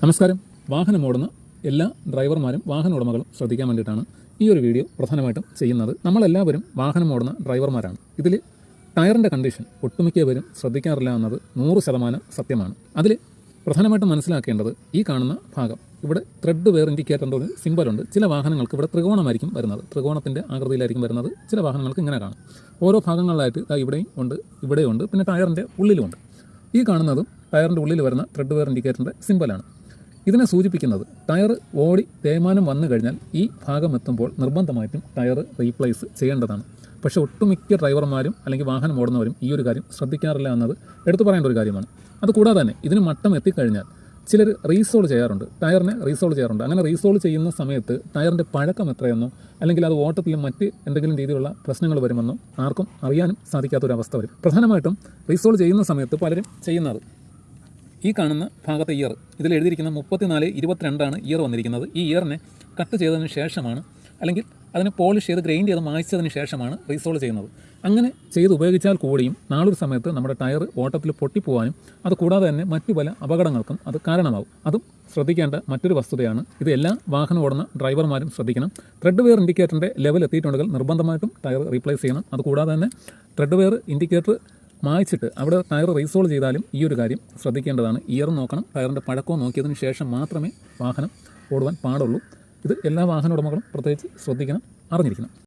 നമസ്കാരം. വാഹനമോടുന്ന എല്ലാ ഡ്രൈവർമാരും വാഹന ഉടമകളും ശ്രദ്ധിക്കാൻ വേണ്ടിയിട്ടാണ് ഈ ഒരു വീഡിയോ പ്രധാനമായിട്ടും ചെയ്യുന്നത്. നമ്മളെല്ലാവരും വാഹനമോടുന്ന ഡ്രൈവർമാരാണ്. ഇതിൽ ടയറിൻ്റെ കണ്ടീഷൻ ഒട്ടുമിക്ക പേരും ശ്രദ്ധിക്കാറില്ല എന്നത് 100% സത്യമാണ്. അതിൽ പ്രധാനമായിട്ടും മനസ്സിലാക്കേണ്ടത് ഈ കാണുന്ന ഭാഗം, ഇവിടെ ത്രെഡ് വെയർ ഇൻഡിക്കേറ്ററിൻ്റെ ഒരു സിമ്പലുണ്ട്. ചില വാഹനങ്ങൾക്ക് ഇവിടെ ത്രികോണമായിരിക്കും വരുന്നത്, ത്രികോണത്തിൻ്റെ ആകൃതിയിലായിരിക്കും വരുന്നത്. ചില വാഹനങ്ങൾക്ക് ഇങ്ങനെ കാണും. ഓരോ ഭാഗങ്ങളിലായിട്ട് ഇവിടെയും ഉണ്ട്, ഇവിടെയുണ്ട്, പിന്നെ ടയറിൻ്റെ ഉള്ളിലുമുണ്ട്. ഈ കാണുന്നതും ടയറിൻ്റെ ഉള്ളിൽ വരുന്ന ത്രെഡ് വെയർ ഇൻഡിക്കേറ്ററിൻ്റെ സിമ്പലാണ്. ഇതിനെ സൂചിപ്പിക്കുന്നത് ടയർ ഓടി തേയ്മാനം വന്നു കഴിഞ്ഞാൽ ഈ ഭാഗം എത്തുമ്പോൾ നിർബന്ധമായിട്ടും ടയർ റീപ്ലേസ് ചെയ്യേണ്ടതാണ്. പക്ഷേ ഒട്ടുമിക്ക ഡ്രൈവർമാരും അല്ലെങ്കിൽ വാഹനം ഓടുന്നവരും ഈ ഒരു കാര്യം ശ്രദ്ധിക്കാറില്ല എന്നത് എടുത്തു പറയേണ്ട ഒരു കാര്യമാണ്. അതുകൂടാതെ തന്നെ ഇതിന് മട്ടം എത്തിക്കഴിഞ്ഞാൽ ചിലർ റീസോൾ ചെയ്യാറുണ്ട്, ടയറിനെ റീസോൾ ചെയ്യാറുണ്ട്. അങ്ങനെ റീസോൾ ചെയ്യുന്ന സമയത്ത് ടയറിൻ്റെ പഴക്കം എത്രയെന്നോ അല്ലെങ്കിൽ അത് ഓട്ടത്തിൽ മറ്റ് എന്തെങ്കിലും രീതിയിലുള്ള പ്രശ്നങ്ങൾ വരുമെന്നോ ആർക്കും അറിയാനും സാധിക്കാത്തൊരവസ്ഥ വരും. പ്രധാനമായിട്ടും റീസോൾ ചെയ്യുന്ന സമയത്ത് പലരും ചെയ്യുന്നത് ഈ കാണുന്ന ഭാഗത്തെ ഇയർ, ഇതിൽ എഴുതിയിരിക്കുന്ന 34-22 ഇയർ വന്നിരിക്കുന്നത്. ഈ ഇയറിനെ കട്ട് ചെയ്തതിന് ശേഷമാണ്, അല്ലെങ്കിൽ അതിനെ പോളിഷ് ചെയ്ത് ഗ്രൈൻഡ് ചെയ്ത് മായ്ച്ചതിന് ശേഷമാണ് റീസോൾ ചെയ്യുന്നത്. അങ്ങനെ ചെയ്ത് ഉപയോഗിച്ചാൽ കൂടിയും നാളൊരു സമയത്ത് നമ്മുടെ ടയർ ഓട്ടത്തിൽ പൊട്ടിപ്പോവാനും അത് കൂടാതെ തന്നെ മറ്റു പല അപകടങ്ങൾക്കും അത് കാരണമാവും. അതും ശ്രദ്ധിക്കേണ്ട മറ്റൊരു വസ്തുതയാണ്. ഇത് എല്ലാ വാഹനം ഓടുന്ന ഡ്രൈവർമാരും ശ്രദ്ധിക്കണം. ത്രെഡ് വെയർ ഇൻഡിക്കേറ്ററിൻ്റെ ലെവൽ എത്തിയിട്ടുണ്ടെങ്കിൽ നിർബന്ധമായിട്ടും ടയർ റീപ്ലേസ് ചെയ്യണം. അതുകൂടാതെ തന്നെ ത്രെഡ് വെയർ ഇൻഡിക്കേറ്റർ മായ്ച്ചിട്ട് അവിടെ ടയർ റീസോൾ ചെയ്താലും ഈ ഒരു കാര്യം ശ്രദ്ധിക്കേണ്ടതാണ്. ഇയർ നോക്കണം, ടയറിൻ്റെ പഴക്കവും നോക്കിയതിന് ശേഷം മാത്രമേ വാഹനം ഓടുവാൻ പാടുള്ളൂ. ഇത് എല്ലാ വാഹന ഉടമകളും പ്രത്യേകിച്ച് ശ്രദ്ധിക്കണം, അറിഞ്ഞിരിക്കണം.